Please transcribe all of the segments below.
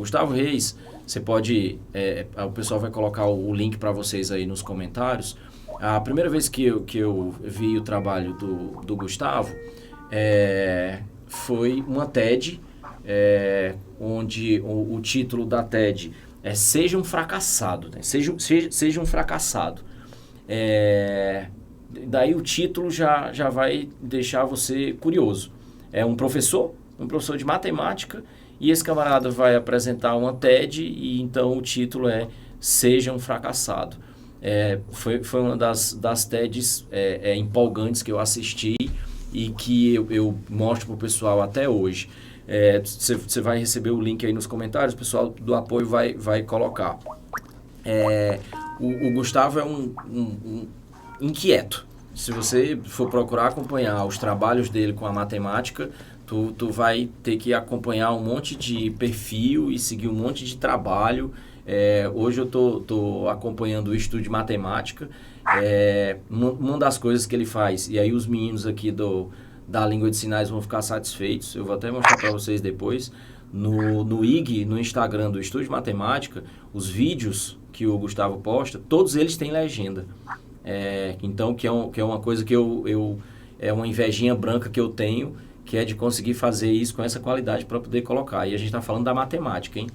Gustavo Reis, você pode... o pessoal vai colocar o link para vocês aí nos comentários. A primeira vez que eu vi o trabalho do Gustavo foi uma TED, onde o título da TED é Seja um Fracassado. Né? Seja um fracassado. Daí o título já vai deixar você curioso. É um professor de matemática, e esse camarada vai apresentar uma TED, e então o título é Seja um Fracassado. Foi uma das TEDs empolgantes que eu assisti e que eu mostro para o pessoal até hoje. Você vai receber o link aí nos comentários, o pessoal do apoio vai colocar. O Gustavo é um inquieto. Se você for procurar acompanhar os trabalhos dele com a matemática, tu vai ter que acompanhar um monte de perfil e seguir um monte de trabalho. Hoje eu tô acompanhando o estudo de matemática. Uma das coisas que ele faz, e aí os meninos aqui da língua de sinais vão ficar satisfeitos, eu vou até mostrar para vocês depois, no IG, no Instagram do Estudo de Matemática, os vídeos que o Gustavo posta, todos eles têm legenda. Então, que é uma coisa que é uma invejinha branca que eu tenho, que é de conseguir fazer isso com essa qualidade para poder colocar. E a gente está falando da matemática, hein?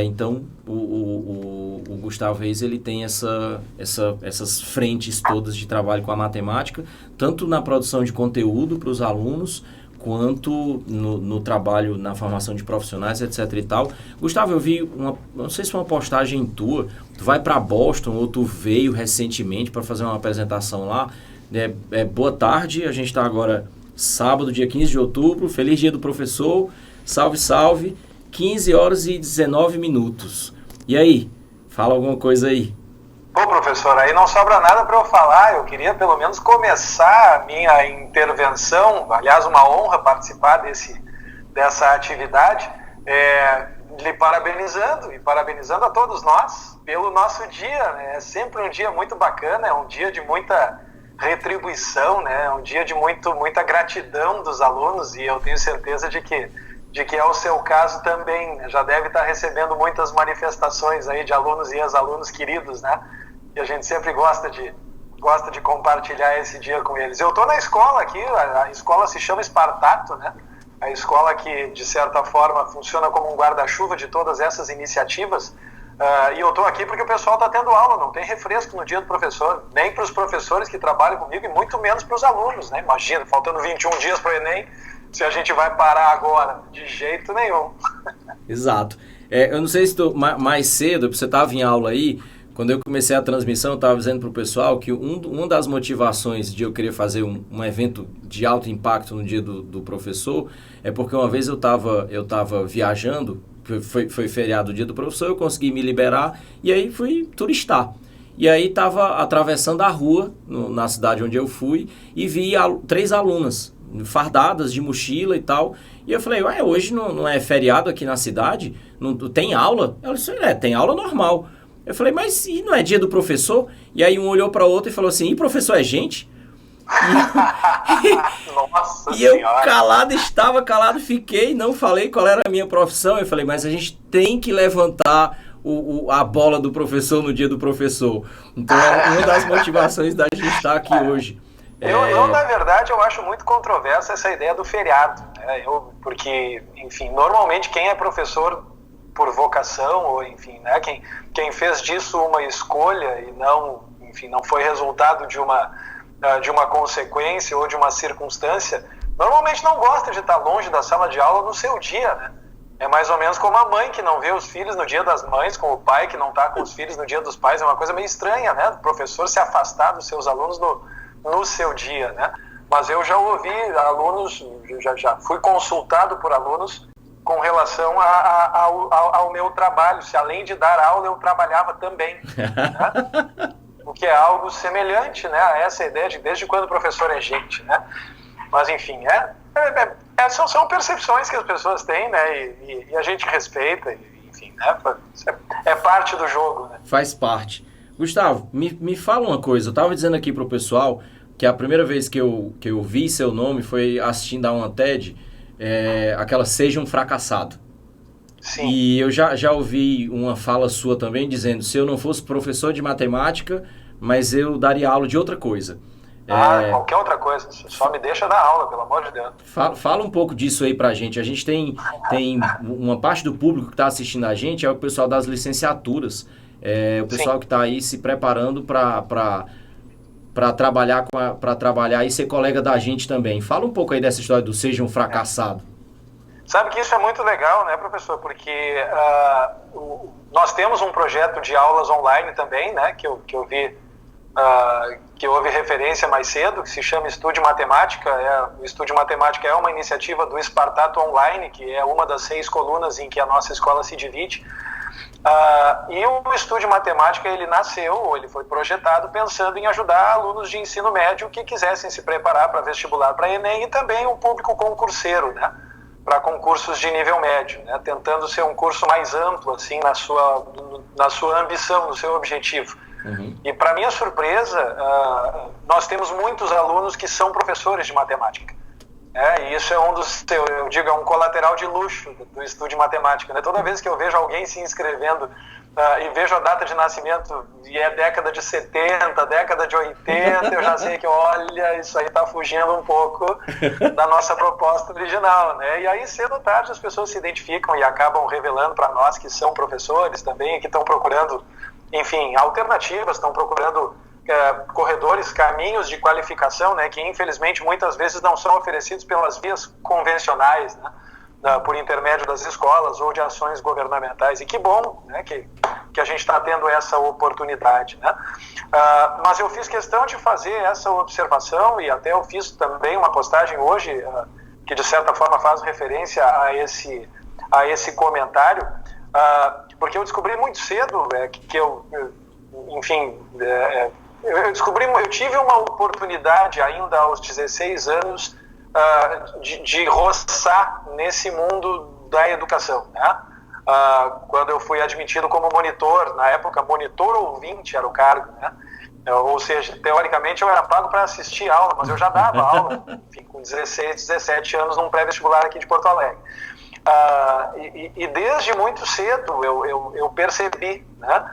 Então, o Gustavo Reis, ele tem essas frentes todas de trabalho com a matemática, tanto na produção de conteúdo para os alunos, quanto no trabalho, na formação de profissionais, etc e tal. Gustavo, eu vi não sei se foi uma postagem tua, tu vai para Boston ou tu veio recentemente para fazer uma apresentação lá. Boa tarde, a gente está agora sábado, dia 15 de outubro, feliz dia do professor, salve, salve, 15 horas e 19 minutos. E aí, fala alguma coisa aí. Bom, professor, aí não sobra nada para eu falar. Eu queria pelo menos começar a minha intervenção, aliás, uma honra participar dessa atividade, lhe parabenizando e parabenizando a todos nós pelo nosso dia, né? É sempre um dia muito bacana, é um dia de muita retribuição, né? É um dia de muita gratidão dos alunos, e eu tenho certeza de que é o seu caso também. Já deve estar recebendo muitas manifestações aí de alunos e ex-alunos queridos, né? E a gente sempre gosta de compartilhar esse dia com eles. Eu estou na escola aqui, a escola se chama Espartato, né? A escola que, de certa forma, funciona como um guarda-chuva de todas essas iniciativas. E eu estou aqui porque o pessoal está tendo aula, não tem refresco no dia do professor, nem para os professores que trabalham comigo, e muito menos para os alunos, né? Imagina, faltando 21 dias para o Enem, se a gente vai parar agora, de jeito nenhum. Exato. Eu não sei se mais cedo, você estava em aula aí, quando eu comecei a transmissão, eu estava dizendo para o pessoal que uma das motivações de eu querer fazer um evento de alto impacto no dia do professor é porque uma vez eu estava viajando, foi feriado o dia do professor, eu consegui me liberar e aí fui turistar. E aí estava atravessando a rua na cidade onde eu fui e vi 3 alunas fardadas de mochila e tal. E eu falei, hoje não é feriado aqui na cidade? Não tem aula? Ela disse, tem aula normal. Eu falei, mas e não é dia do professor? E aí um olhou para o outro e falou assim, e professor é gente? Nossa e eu senhora. calado fiquei, não falei qual era a minha profissão. Eu falei, mas a gente tem que levantar a bola do professor no dia do professor. Então é uma das motivações da gente estar aqui hoje. Eu, na verdade, eu acho muito controversa essa ideia do feriado, né? Porque, enfim, normalmente quem é professor por vocação, ou enfim, né, quem fez disso uma escolha e não, enfim, não foi resultado de uma consequência ou de uma circunstância, normalmente não gosta de estar longe da sala de aula no seu dia, né? É mais ou menos como a mãe que não vê os filhos no dia das mães, como o pai que não está com os filhos no dia dos pais. É uma coisa meio estranha, né? O professor se afastar dos seus alunos no seu dia, né? Mas eu já ouvi alunos, já fui consultado por alunos com relação ao meu trabalho, se além de dar aula eu trabalhava também, né? O que é algo semelhante, né, a essa ideia de desde quando o professor é gente, né? Mas enfim, são percepções que as pessoas têm, né, e a gente respeita, enfim, né, é parte do jogo, né? Faz parte. Gustavo, me fala uma coisa, eu estava dizendo aqui pro pessoal que a primeira vez que eu vi seu nome foi assistindo a uma TED, aquela Seja um Fracassado. Sim. E eu já ouvi uma fala sua também dizendo, se eu não fosse professor de matemática, mas eu daria aula de outra coisa. Qualquer outra coisa, só me deixa dar aula, pelo amor de Deus. Fala um pouco disso aí pra gente. A gente tem uma parte do público que está assistindo a gente, é o pessoal das licenciaturas, o pessoal que está aí se preparando para trabalhar e ser colega da gente também. Fala um pouco aí dessa história do seja um fracassado. Sabe que isso é muito legal, né, professor? Porque nós temos um projeto de aulas online também, né, que eu vi, que houve referência mais cedo, que se chama Estúdio Matemática. O Estúdio Matemática é uma iniciativa do Espartato Online, que é uma das 6 colunas em que a nossa escola se divide. E o Estúdio Matemática, ele foi projetado pensando em ajudar alunos de ensino médio que quisessem se preparar para vestibular, para Enem, e também o público concurseiro, né, para concursos de nível médio, né, tentando ser um curso mais amplo, assim, na sua ambição, no seu objetivo. Uhum. E para minha surpresa, nós temos muitos alunos que são professores de matemática. E isso é eu digo, é um colateral de luxo do Estúdio Matemática, né? Toda vez que eu vejo alguém se inscrevendo e vejo a data de nascimento e é década de 70, década de 80, eu já sei que, olha, isso aí está fugindo um pouco da nossa proposta original, né? E aí, cedo ou tarde, as pessoas se identificam e acabam revelando para nós que são professores também, que estão procurando, enfim, alternativas, estão procurando corredores, caminhos de qualificação, né, que infelizmente muitas vezes não são oferecidos pelas vias convencionais, né, por intermédio das escolas ou de ações governamentais. E que bom, né, que a gente está tendo essa oportunidade, né? Mas eu fiz questão de fazer essa observação, e até eu fiz também uma postagem hoje que de certa forma faz referência a esse comentário, porque eu descobri muito cedo que eu tive uma oportunidade ainda aos 16 anos de roçar nesse mundo da educação, né? Quando eu fui admitido como monitor, na época monitor ouvinte era o cargo, né? Ou seja, teoricamente eu era pago para assistir aula, mas eu já dava aula, enfim, com 16, 17 anos num pré-vestibular aqui de Porto Alegre. E desde muito cedo eu percebi, né?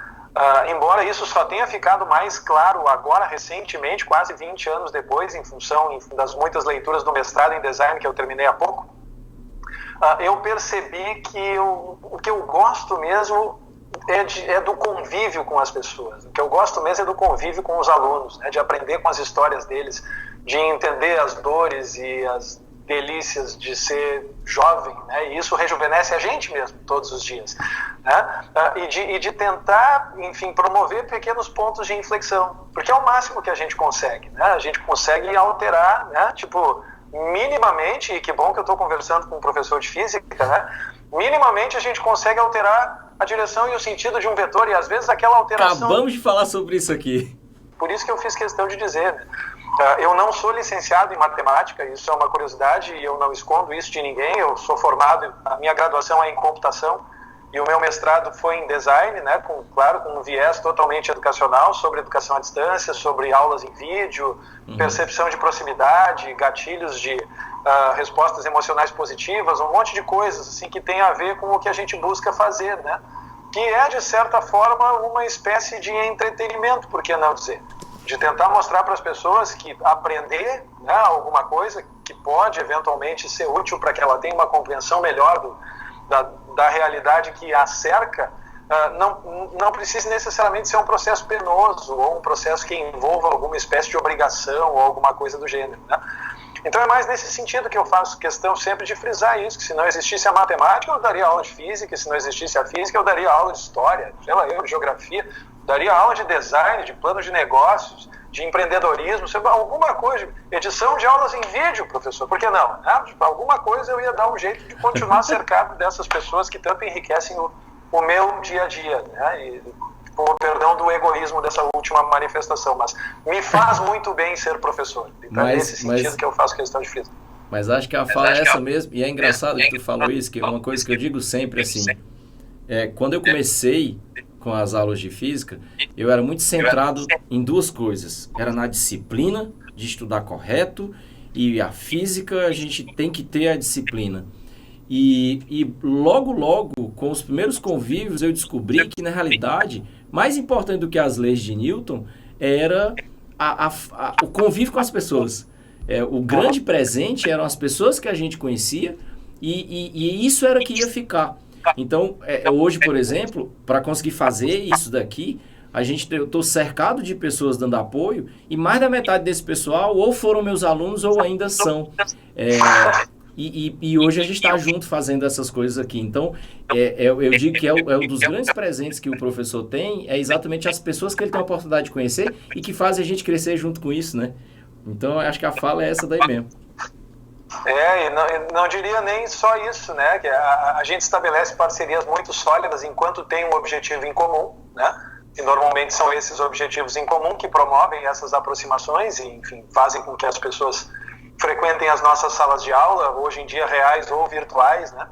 Embora isso só tenha ficado mais claro agora, recentemente, quase 20 anos depois, em função das muitas leituras do mestrado em design que eu terminei há pouco, eu percebi que o que eu gosto mesmo é do convívio com as pessoas. O que eu gosto mesmo é do convívio com os alunos, né, de aprender com as histórias deles, de entender as dores e as delícias de ser jovem, né? E isso rejuvenesce a gente mesmo todos os dias, né? E de tentar, enfim, promover pequenos pontos de inflexão, porque é o máximo que a gente consegue, né? A gente consegue alterar, né? Tipo, minimamente, e que bom que eu estou conversando com um professor de física, né? Minimamente a gente consegue alterar a direção e o sentido de um vetor, e às vezes aquela alteração... Acabamos de falar sobre isso aqui. Por isso que eu fiz questão de dizer, né? Eu não sou licenciado em matemática, isso é uma curiosidade e eu não escondo isso de ninguém. Eu sou formado, a minha graduação é em computação e o meu mestrado foi em design, né, com um viés totalmente educacional, sobre educação à distância, sobre aulas em vídeo, percepção de proximidade, gatilhos de respostas emocionais positivas, um monte de coisas assim, que tem a ver com o que a gente busca fazer, né? Que é, de certa forma, uma espécie de entretenimento, por que não dizer? De tentar mostrar para as pessoas que aprender, né, alguma coisa que pode eventualmente ser útil para que ela tenha uma compreensão melhor da realidade que a cerca, não precisa necessariamente ser um processo penoso ou um processo que envolva alguma espécie de obrigação ou alguma coisa do gênero, né? Então é mais nesse sentido que eu faço questão sempre de frisar isso, que se não existisse a matemática eu daria aula de física, se não existisse a física eu daria aula de história, sei lá, de geografia, daria aula de design, de plano de negócios, de empreendedorismo, alguma coisa, edição de aulas em vídeo, professor, por que não? Né? Alguma coisa eu ia dar um jeito de continuar cercado dessas pessoas que tanto enriquecem o meu dia a dia, né? E, com o perdão do egoísmo dessa última manifestação, mas me faz muito bem ser professor. Então é nesse sentido que eu faço questão de frisar. Mas acho que a fala é essa mesmo, e é engraçado que tu falou isso, que é uma coisa que eu digo sempre assim, quando eu comecei com as aulas de física, eu era muito centrado em duas coisas, era na disciplina, de estudar correto, e a física a gente tem que ter a disciplina. E logo, logo, com os primeiros convívios, eu descobri que, na realidade, mais importante do que as leis de Newton era o convívio com as pessoas. O grande presente eram as pessoas que a gente conhecia e isso era que ia ficar. Então, hoje, por exemplo, para conseguir fazer isso daqui, eu estou cercado de pessoas dando apoio e mais da metade desse pessoal ou foram meus alunos ou ainda são. E hoje a gente está junto fazendo essas coisas aqui. Então, eu digo que um dos grandes presentes que o professor tem é exatamente as pessoas que ele tem a oportunidade de conhecer e que fazem a gente crescer junto com isso, né? Então, eu acho que a fala é essa daí mesmo. E não diria nem só isso, né? Que a gente estabelece parcerias muito sólidas enquanto tem um objetivo em comum, né? E normalmente são esses objetivos em comum que promovem essas aproximações e, enfim, fazem com que as pessoas frequentem as nossas salas de aula, hoje em dia reais ou virtuais, né?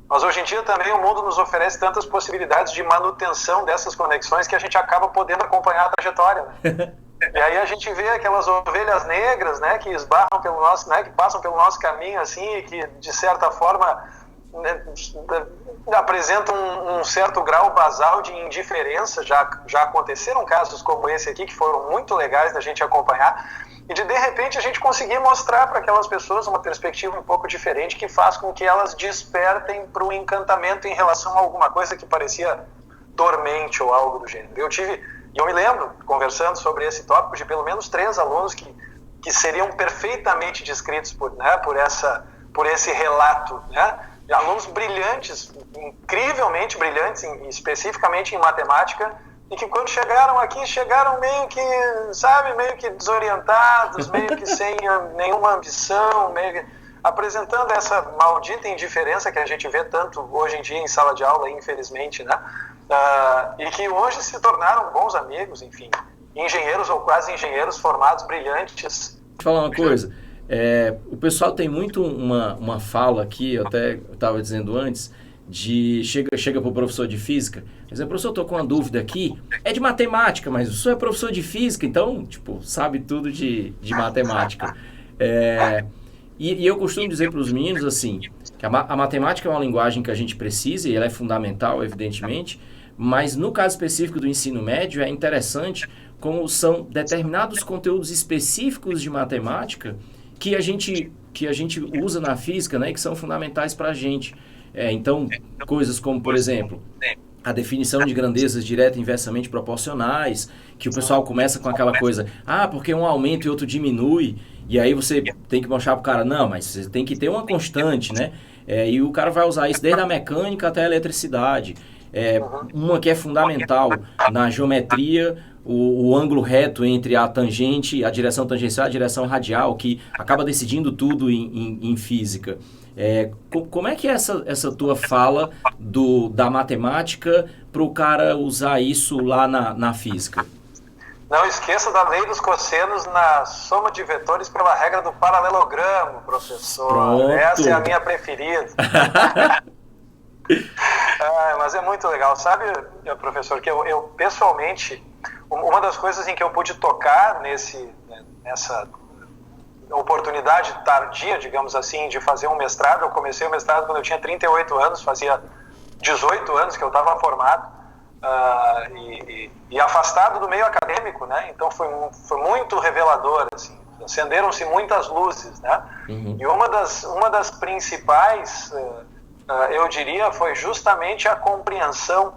Mas hoje em dia também o mundo nos oferece tantas possibilidades de manutenção dessas conexões que a gente acaba podendo acompanhar a trajetória, né? E aí a gente vê aquelas ovelhas negras, né, que esbarram pelo nosso, né, que passam pelo nosso caminho assim e que de certa forma, né, apresentam um certo grau basal de indiferença. Já aconteceram casos como esse aqui que foram muito legais da gente acompanhar e de repente a gente conseguir mostrar para aquelas pessoas uma perspectiva um pouco diferente que faz com que elas despertem para o encantamento em relação a alguma coisa que parecia dormente ou algo do gênero. Eu me lembro, conversando sobre esse tópico, de pelo menos 3 alunos que seriam perfeitamente descritos por esse relato, né? De alunos brilhantes, incrivelmente brilhantes, especificamente em matemática, e que quando chegaram aqui, chegaram meio que desorientados, meio que sem nenhuma ambição, apresentando essa maldita indiferença que a gente vê tanto hoje em dia em sala de aula, infelizmente, né? E que hoje se tornaram bons amigos, enfim, engenheiros ou quase engenheiros formados, brilhantes. Deixa eu falar uma coisa, o pessoal tem muito uma fala aqui, eu até estava dizendo antes, chega para o professor de física, mas professor, eu estou com uma dúvida aqui, é de matemática, mas o senhor é professor de física, então, tipo, sabe tudo de matemática. E eu costumo dizer para os meninos, assim, que a matemática é uma linguagem que a gente precisa e ela é fundamental, evidentemente, mas no caso específico do ensino médio é interessante como são determinados conteúdos específicos de matemática que a gente usa na física, né, que são fundamentais para a gente. Então, coisas como, por exemplo, a definição de grandezas direta e inversamente proporcionais, que o pessoal começa com aquela coisa, porque um aumenta e outro diminui, e aí você tem que mostrar pro cara, não, mas você tem que ter uma constante, né? E o cara vai usar isso desde a mecânica até a eletricidade. Uma que é fundamental na geometria, o ângulo reto entre a tangente, a direção tangencial e a direção radial, que acaba decidindo tudo em física. Como é que é essa tua fala da matemática para o cara usar isso lá na física? Não esqueça da lei dos cossenos na soma de vetores pela regra do paralelogramo, professor. Pronto. Essa é a minha preferida. Mas é muito legal. Sabe, professor, que eu pessoalmente, uma das coisas em que eu pude tocar nessa oportunidade tardia, digamos assim, de fazer um mestrado, eu comecei o mestrado quando eu tinha 38 anos, fazia 18 anos que eu estava formado, e afastado do meio acadêmico, né? Então foi muito revelador, assim, acenderam-se muitas luzes, né? Uhum. E uma das principais, eu diria, foi justamente a compreensão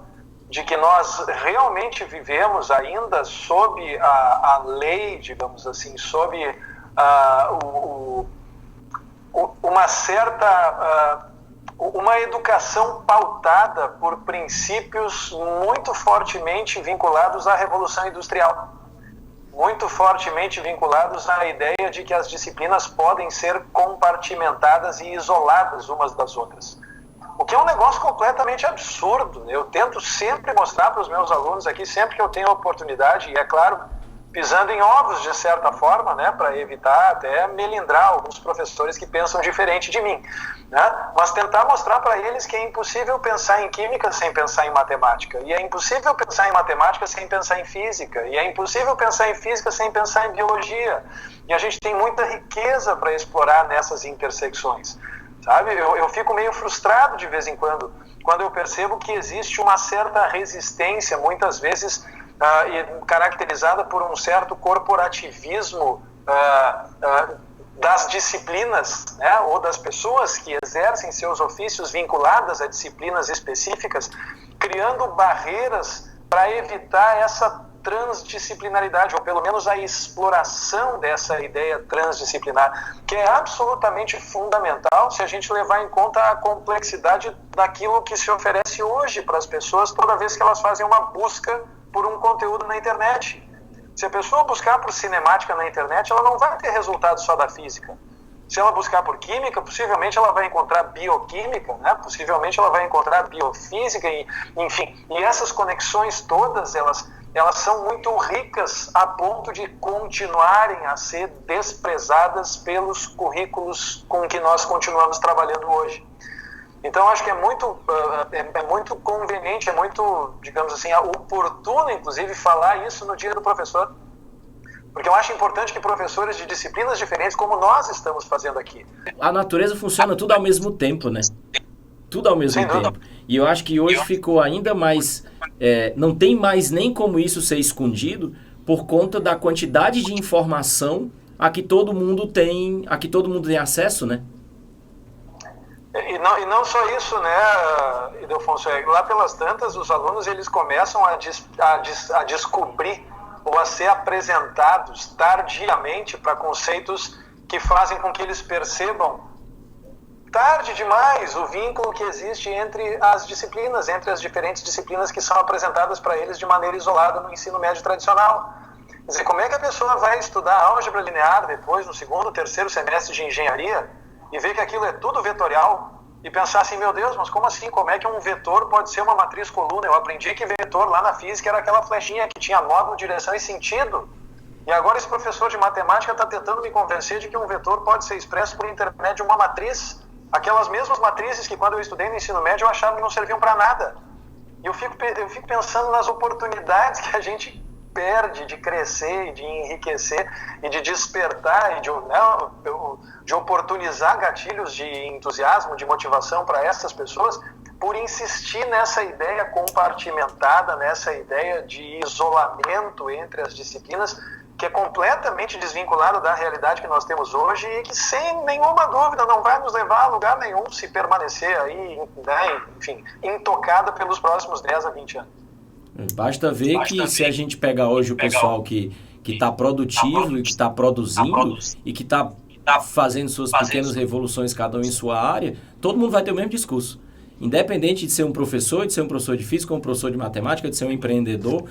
de que nós realmente vivemos ainda sob a lei, digamos assim, sob uma educação pautada por princípios muito fortemente vinculados à Revolução Industrial, muito fortemente vinculados à ideia de que as disciplinas podem ser compartimentadas e isoladas umas das outras. O que é um negócio completamente absurdo. Eu tento sempre mostrar para os meus alunos aqui, sempre que eu tenho a oportunidade, e é claro, pisando em ovos de certa forma, né, para evitar até melindrar alguns professores que pensam diferente de mim, né? Mas tentar mostrar para eles que é impossível pensar em química sem pensar em matemática, e é impossível pensar em matemática sem pensar em física, e é impossível pensar em física sem pensar em biologia, e a gente tem muita riqueza para explorar nessas intersecções. sabe? Eu fico meio frustrado de vez em quando eu percebo que existe uma certa resistência, muitas vezes caracterizada por um certo corporativismo das disciplinas, né, ou das pessoas que exercem seus ofícios vinculadas a disciplinas específicas, criando barreiras para evitar essa transdisciplinaridade, ou pelo menos a exploração dessa ideia transdisciplinar, que é absolutamente fundamental se a gente levar em conta a complexidade daquilo que se oferece hoje para as pessoas toda vez que elas fazem uma busca por um conteúdo na internet. Se a pessoa buscar por cinemática na internet, ela não vai ter resultado só da física. Se ela buscar por química, possivelmente ela vai encontrar bioquímica, né? Possivelmente ela vai encontrar biofísica, enfim. E essas conexões todas, elas são muito ricas a ponto de continuarem a ser desprezadas pelos currículos com que nós continuamos trabalhando hoje. Então, acho que é muito conveniente, é muito, digamos assim, oportuno, inclusive, falar isso no Dia do Professor. Porque eu acho importante que professores de disciplinas diferentes, como nós estamos fazendo aqui. A natureza funciona tudo ao mesmo tempo, né? Tudo ao mesmo tempo. E eu acho que hoje ficou ainda mais... não tem mais nem como isso ser escondido por conta da quantidade de informação a que todo mundo tem acesso, né? E não só isso, né, Ildefonso? Lá pelas tantas, os alunos eles começam a descobrir ou a ser apresentados tardiamente para conceitos que fazem com que eles percebam tarde demais o vínculo que existe entre as disciplinas, entre as diferentes disciplinas que são apresentadas para eles de maneira isolada no ensino médio tradicional. Quer dizer, como é que a pessoa vai estudar álgebra linear depois, no segundo, terceiro semestre de engenharia, e ver que aquilo é tudo vetorial, e pensar assim, meu Deus, mas como assim? Como é que um vetor pode ser uma matriz coluna? Eu aprendi que vetor lá na física era aquela flechinha que tinha módulo, direção e sentido. E agora esse professor de matemática está tentando me convencer de que um vetor pode ser expresso por intermédio de uma matriz. Aquelas mesmas matrizes que quando eu estudei no ensino médio eu achava que não serviam para nada. E eu fico pensando nas oportunidades que a gente perde de crescer, de enriquecer e de despertar e de oportunizar gatilhos de entusiasmo, de motivação para essas pessoas por insistir nessa ideia compartimentada, nessa ideia de isolamento entre as disciplinas, que é completamente desvinculado da realidade que nós temos hoje e que, sem nenhuma dúvida, não vai nos levar a lugar nenhum se permanecer aí, né, enfim, intocada pelos próximos 10 a 20 anos. Basta ver que se a gente pegar hoje o pessoal que está produtivo e que está produzindo e que está fazendo suas pequenas revoluções, cada um em sua área, todo mundo vai ter o mesmo discurso. Independente de ser um professor de física, ou um professor de matemática, de ser um empreendedor,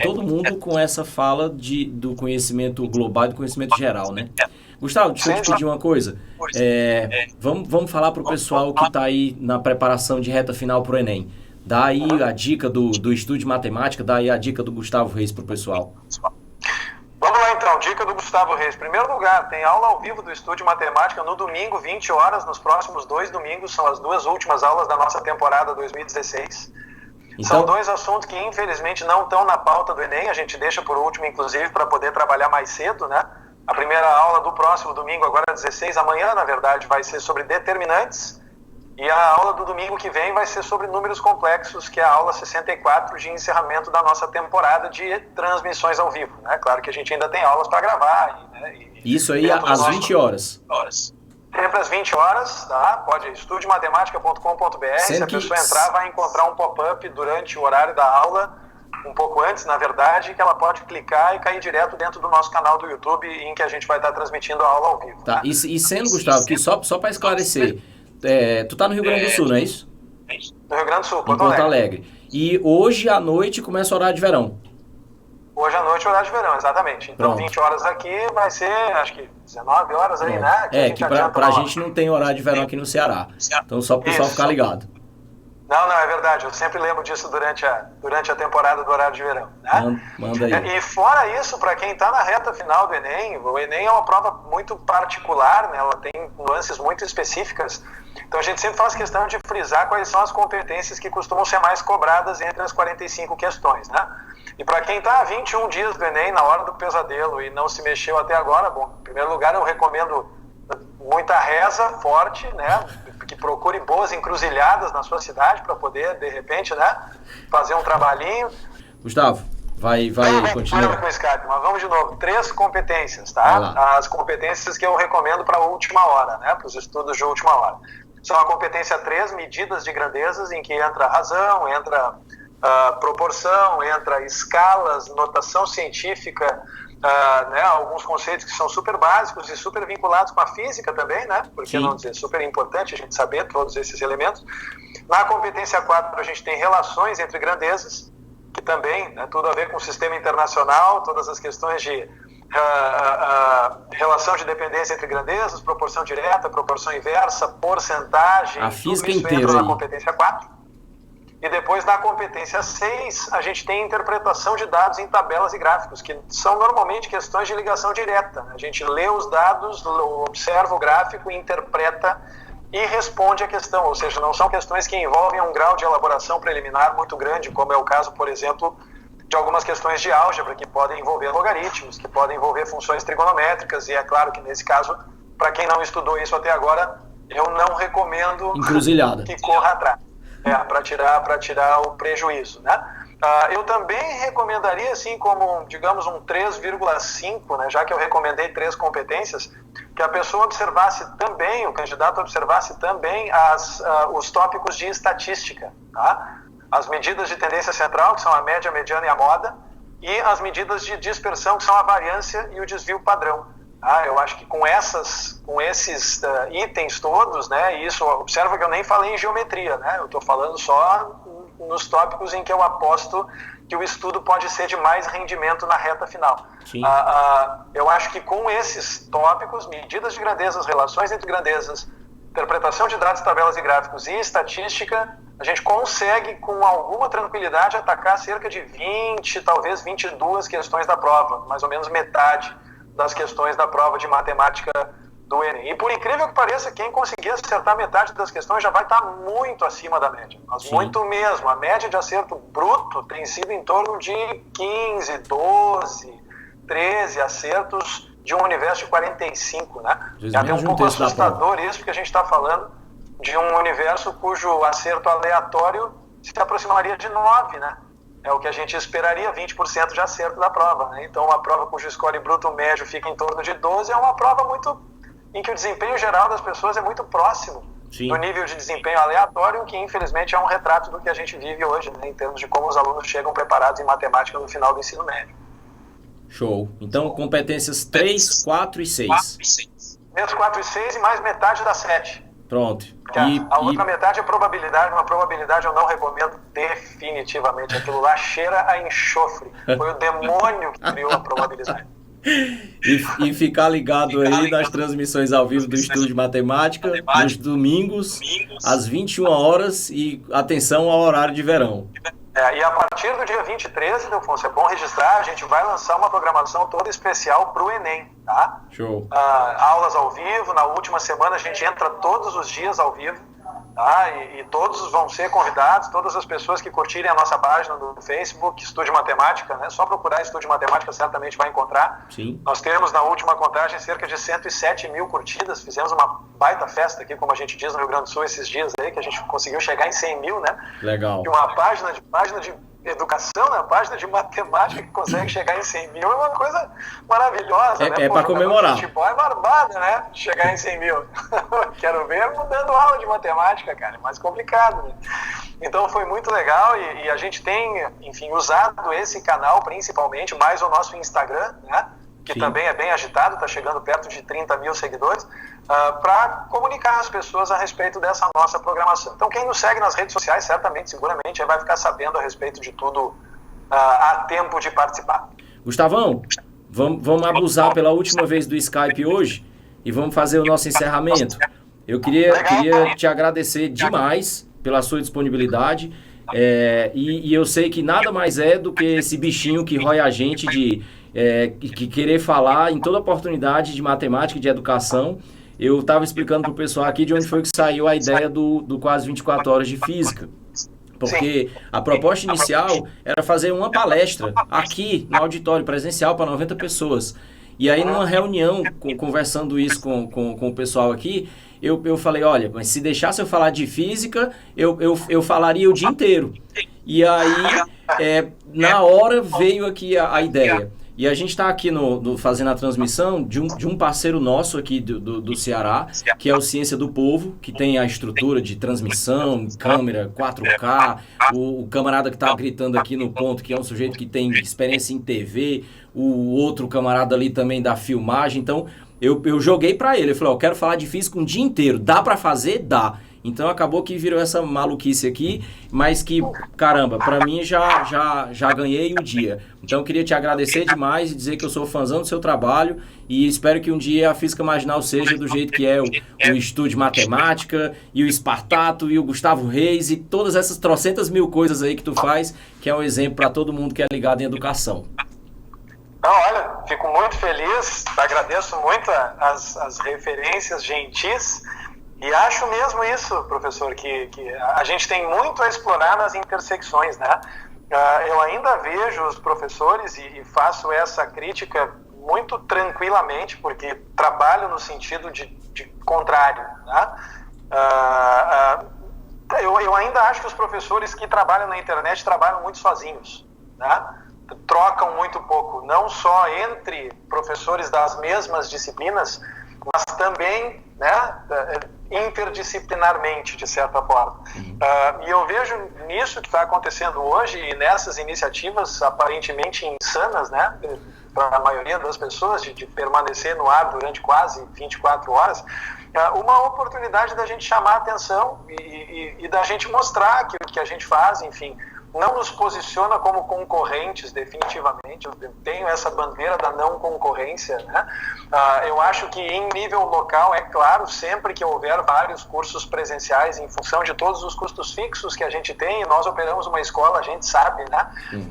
todo mundo com essa fala do conhecimento global e do conhecimento geral, né? Gustavo, deixa eu te pedir uma coisa. Vamos falar para o pessoal que está aí na preparação de reta final para o Enem. Dá aí a dica do estudo de matemática, dá aí a dica do Gustavo Reis para o pessoal. Vamos lá então, dica do Gustavo Reis. Em primeiro lugar, tem aula ao vivo do Estudo de Matemática no domingo, 20 horas, nos próximos 2 domingos, são as 2 últimas aulas da nossa temporada 2016. Então, são 2 assuntos que infelizmente não estão na pauta do Enem, a gente deixa por último, inclusive, para poder trabalhar mais cedo, né? A primeira aula do próximo domingo, agora 16, amanhã, na verdade, vai ser sobre determinantes. E a aula do domingo que vem vai ser sobre números complexos, que é a aula 64 de encerramento da nossa temporada de transmissões ao vivo, né? Claro que a gente ainda tem aulas para gravar. Isso aí às 20 horas. Sempre às 20 horas, tá? Pode estudematemática.com.br. Se a pessoa entrar, vai encontrar um pop-up durante o horário da aula, um pouco antes, na verdade, que ela pode clicar e cair direto dentro do nosso canal do YouTube, em que a gente vai estar transmitindo a aula ao vivo. Tá? E sendo, Gustavo, que só para esclarecer... tu tá no Rio Grande do Sul, não é isso? No Rio Grande do Sul, Porto Alegre. E hoje à noite começa o horário de verão. Hoje à noite é o horário de verão, exatamente. Então, Pronto. 20 horas aqui vai ser, acho que 19 horas aí, né? Que pra gente não tem horário de verão aqui no Ceará. Então, só pro pessoal ficar ligado. Não, é verdade. Eu sempre lembro disso durante a temporada do horário de verão. Né? Manda aí. E fora isso, para quem está na reta final do Enem, o Enem é uma prova muito particular, né? Ela tem nuances muito específicas. Então a gente sempre faz questão de frisar quais são as competências que costumam ser mais cobradas entre as 45 questões. Né? E para quem está há 21 dias do Enem, na hora do pesadelo, e não se mexeu até agora, bom, em primeiro lugar eu recomendo muita reza forte, né? Que procure boas encruzilhadas na sua cidade para poder, de repente, né, fazer um trabalhinho. Gustavo, vai continuar. Com o Skype, mas vamos de novo. 3 competências, tá? As competências que eu recomendo para a última hora, né? Para os estudos de última hora. São a competência 3, medidas de grandezas, em que entra razão, entra proporção, entra escalas, notação científica, né, alguns conceitos que são super básicos e super vinculados com a física também, né? Por que não dizer? Super importante a gente saber todos esses elementos. Na competência 4 a gente tem relações entre grandezas, que também, né, tudo a ver com o sistema internacional, todas as questões de relação de dependência entre grandezas, proporção direta, proporção inversa, porcentagem, a física tudo isso inteira entra aí. na competência 4. E depois, na competência 6, a gente tem interpretação de dados em tabelas e gráficos, que são normalmente questões de ligação direta. A gente lê os dados, observa o gráfico, interpreta e responde a questão. Ou seja, não são questões que envolvem um grau de elaboração preliminar muito grande, como é o caso, por exemplo, de algumas questões de álgebra, que podem envolver logaritmos, que podem envolver funções trigonométricas. E é claro que, nesse caso, para quem não estudou isso até agora, eu não recomendo que corra atrás. Para tirar o prejuízo, né? Eu também recomendaria, assim, como, digamos, um 3,5, né? Já que eu recomendei 3 competências, que a pessoa observasse também, o candidato observasse também os tópicos de estatística, tá? As medidas de tendência central, que são a média, a mediana e a moda, e as medidas de dispersão, que são a variância e o desvio padrão. Eu acho que com esses itens todos, né, isso, observa que eu nem falei em geometria, né, eu estou falando só nos tópicos em que eu aposto que o estudo pode ser de mais rendimento na reta final. Eu acho que com esses tópicos, medidas de grandezas, relações entre grandezas, interpretação de dados, tabelas e gráficos e estatística, a gente consegue com alguma tranquilidade atacar cerca de 20, talvez 22 questões da prova, mais ou menos metade das questões da prova de matemática do Enem. E por incrível que pareça, quem conseguir acertar metade das questões já vai estar muito acima da média. Mas muito mesmo. A média de acerto bruto tem sido em torno de 15, 12, 13 acertos de um universo de 45, né? É até um pouco assustador isso, porque a gente está falando de um universo cujo acerto aleatório se aproximaria de 9, né? É o que a gente esperaria, 20% de acerto da prova, né? Então, uma prova cujo score bruto médio fica em torno de 12 é uma prova em que o desempenho geral das pessoas é muito próximo do nível de desempenho aleatório, que infelizmente é um retrato do que a gente vive hoje, né? Em termos de como os alunos chegam preparados em matemática no final do ensino médio. Show. Então, competências 3, 4 e 6. Menos 4 e 6 e mais metade das 7. Pronto. A outra metade é probabilidade. Uma probabilidade eu não recomendo definitivamente. Aquilo lá cheira a enxofre. Foi o demônio que criou a probabilidade. E ficar ligado aí nas transmissões ao vivo do Estudo de Matemática, nos domingos, às 21 horas, e atenção ao horário de verão. E a partir do dia 23, Delfonso, é bom registrar, a gente vai lançar uma programação toda especial para o Enem, tá? Show. Aulas ao vivo, na última semana a gente entra todos os dias ao vivo, tá? E todos vão ser convidados, todas as pessoas que curtirem a nossa página do Facebook, Estude Matemática, né? Só procurar Estude Matemática certamente vai encontrar. Sim. Nós temos na última contagem cerca de 107 mil curtidas, fizemos uma baita festa aqui, como a gente diz no Rio Grande do Sul esses dias aí, que a gente conseguiu chegar em 100 mil, né? Legal. E uma página de educação, né? Página de matemática que consegue chegar em 100 mil é uma coisa maravilhosa, né? É para comemorar. Futebol é barbada, né? Chegar em 100 mil. Quero ver dando aula de matemática, cara. É mais complicado, né? Então foi muito legal e a gente tem, enfim, usado esse canal principalmente, mais o nosso Instagram, né? Que também é bem agitado, está chegando perto de 30 mil seguidores, para comunicar às pessoas a respeito dessa nossa programação. Então, quem nos segue nas redes sociais, certamente, seguramente, vai ficar sabendo a respeito de tudo a tempo de participar. Gustavão, vamos abusar pela última vez do Skype hoje e vamos fazer o nosso encerramento. Eu queria te agradecer demais pela sua disponibilidade. E eu sei que nada mais é do que esse bichinho que rói a gente que querer falar em toda oportunidade de matemática e de educação. Eu estava explicando para o pessoal aqui de onde foi que saiu a ideia do quase 24 horas de física. Porque a proposta inicial era fazer uma palestra aqui no auditório presencial para 90 pessoas. E aí, numa reunião, conversando isso com o pessoal aqui, eu falei, olha, mas se deixasse eu falar de física, eu falaria o dia inteiro. E aí, na hora veio aqui a ideia. E a gente está aqui fazendo a transmissão de um parceiro nosso aqui do Ceará, que é o Ciência do Povo, que tem a estrutura de transmissão, câmera, 4K, o camarada que está gritando aqui no ponto, que é um sujeito que tem experiência em TV, o outro camarada ali também da filmagem. Então, eu joguei para ele, eu falei, eu quero falar de física um dia inteiro, dá para fazer? Dá. Então acabou que virou essa maluquice aqui, mas que, caramba, pra mim já ganhei o dia. Então eu queria te agradecer demais e dizer que eu sou fãzão do seu trabalho e espero que um dia a Física Marginal seja do jeito que é o Estúdio Matemática e o Espartato e o Gustavo Reis e todas essas trocentas mil coisas aí que tu faz, que é um exemplo para todo mundo que é ligado em educação. Não, olha, fico muito feliz, agradeço muito as referências gentis. E acho mesmo isso, professor, que a gente tem muito a explorar nas intersecções, né? Eu ainda vejo os professores e faço essa crítica muito tranquilamente, porque trabalho no sentido de contrário, né? Eu ainda acho que os professores que trabalham na internet trabalham muito sozinhos, né? Trocam muito pouco, não só entre professores das mesmas disciplinas, mas também, né, interdisciplinarmente, de certa forma. E eu vejo nisso que está acontecendo hoje e nessas iniciativas aparentemente insanas, né, para a maioria das pessoas, de permanecer no ar durante quase 24 horas, uma oportunidade da gente chamar a atenção e da gente mostrar que o que a gente faz, enfim, não nos posiciona como concorrentes, definitivamente. Eu tenho essa bandeira da não concorrência, né? Eu acho que em nível local, é claro, sempre que houver vários cursos presenciais, em função de todos os custos fixos que a gente tem, e nós operamos uma escola, a gente sabe, né?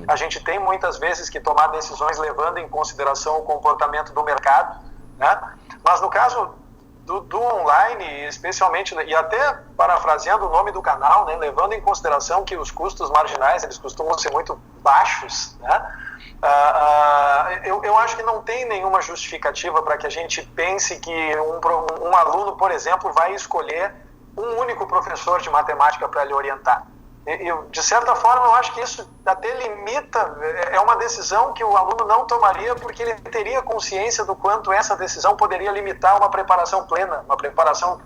A gente tem muitas vezes que tomar decisões levando em consideração o comportamento do mercado, né? Mas no caso do online, especialmente, e até parafraseando o nome do canal, né, levando em consideração que os custos marginais, eles costumam ser muito baixos, né, eu acho que não tem nenhuma justificativa para que a gente pense que um aluno, por exemplo, vai escolher um único professor de matemática para lhe orientar. De certa forma, eu acho que isso até limita, é uma decisão que o aluno não tomaria porque ele teria consciência do quanto essa decisão poderia limitar uma preparação plena, uma preparação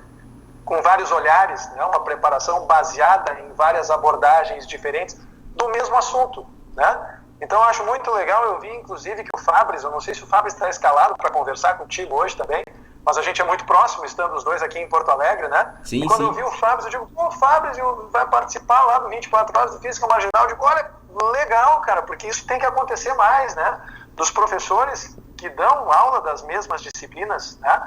com vários olhares, né? Uma preparação baseada em várias abordagens diferentes do mesmo assunto, né? Então, eu acho muito legal, eu vi inclusive que o Fabris, eu não sei se o Fabris está escalado para conversar contigo hoje também, mas a gente é muito próximo, estando os dois aqui em Porto Alegre, né? Sim, e quando sim. eu vi o Fábio, eu digo, pô, o Fábio vai participar lá do 24 Horas de Física Marginal. Eu digo, olha, legal, cara, porque isso tem que acontecer mais, né? Dos professores que dão aula das mesmas disciplinas, né?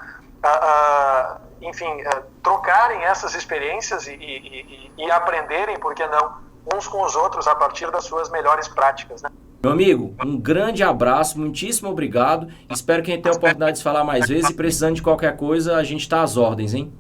Enfim, trocarem essas experiências e aprenderem, por que não, uns com os outros a partir das suas melhores práticas, né? Meu amigo, um grande abraço, muitíssimo obrigado. Espero que a gente tenha a oportunidade de falar mais vezes e precisando de qualquer coisa, a gente está às ordens, hein?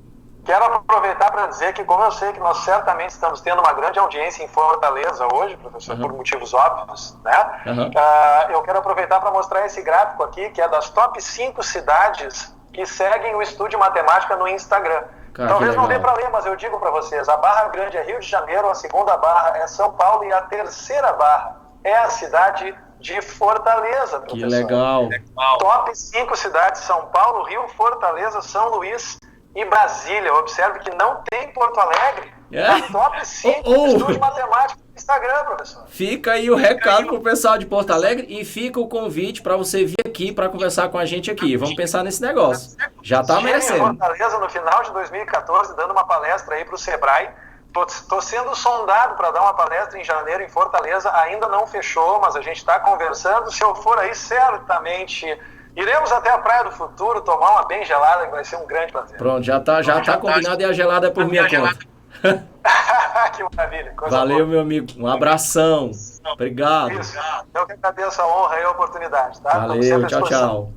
Quero aproveitar para dizer que, como eu sei que nós certamente estamos tendo uma grande audiência em Fortaleza hoje, professor, por motivos óbvios, né? Eu quero aproveitar para mostrar esse gráfico aqui, que é das top 5 cidades que seguem o Estúdio Matemática no Instagram. Cara, talvez não dê para ler, mas eu digo para vocês, a barra grande é Rio de Janeiro, a segunda barra é São Paulo e a terceira barra é a cidade de Fortaleza, professor. Que legal. Top 5 cidades, São Paulo, Rio, Fortaleza, São Luís e Brasília. Observe que não tem Porto Alegre. Top 5 Estúdio Matemática no Instagram, professor. Fica aí o recado pro pessoal de Porto Alegre e fica o convite para você vir aqui para conversar com a gente aqui. Vamos pensar nesse negócio. Já tá merecendo. Em Fortaleza, no final de 2014, dando uma palestra aí pro Sebrae. Estou sendo sondado para dar uma palestra em janeiro em Fortaleza, ainda não fechou, mas a gente está conversando. Se eu for aí, certamente iremos até a Praia do Futuro tomar uma bem gelada, que vai ser um grande prazer. Pronto, já tá combinado e a gelada é por minha conta. Que maravilha. Valeu, boa. Meu amigo. Um abração. Obrigado. Isso. Eu que agradeço a honra e a oportunidade. Tá? Valeu, tchau, tchau.